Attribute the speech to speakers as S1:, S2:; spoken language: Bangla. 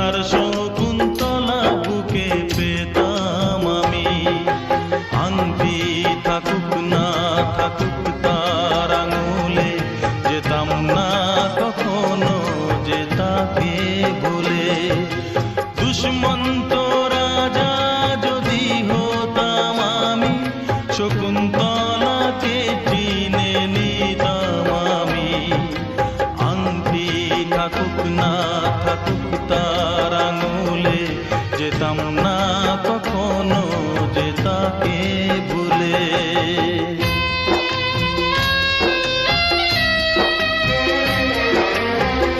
S1: তার শকুন্তলা বুকে পেতাম আমি। আংটি থাকুক না থাকুক তার আঙুলে, যেতাম না কখনো যে তাকে ভুলে। দুষ্মন্ত রাজা যদি হতাম আমি, শকুন্তলাকে চিনে নিতাম আমি। আংটি থাকুক না থাকুক তার আঙুলে, যেতাম না কখনো যে তাকে ভুলে।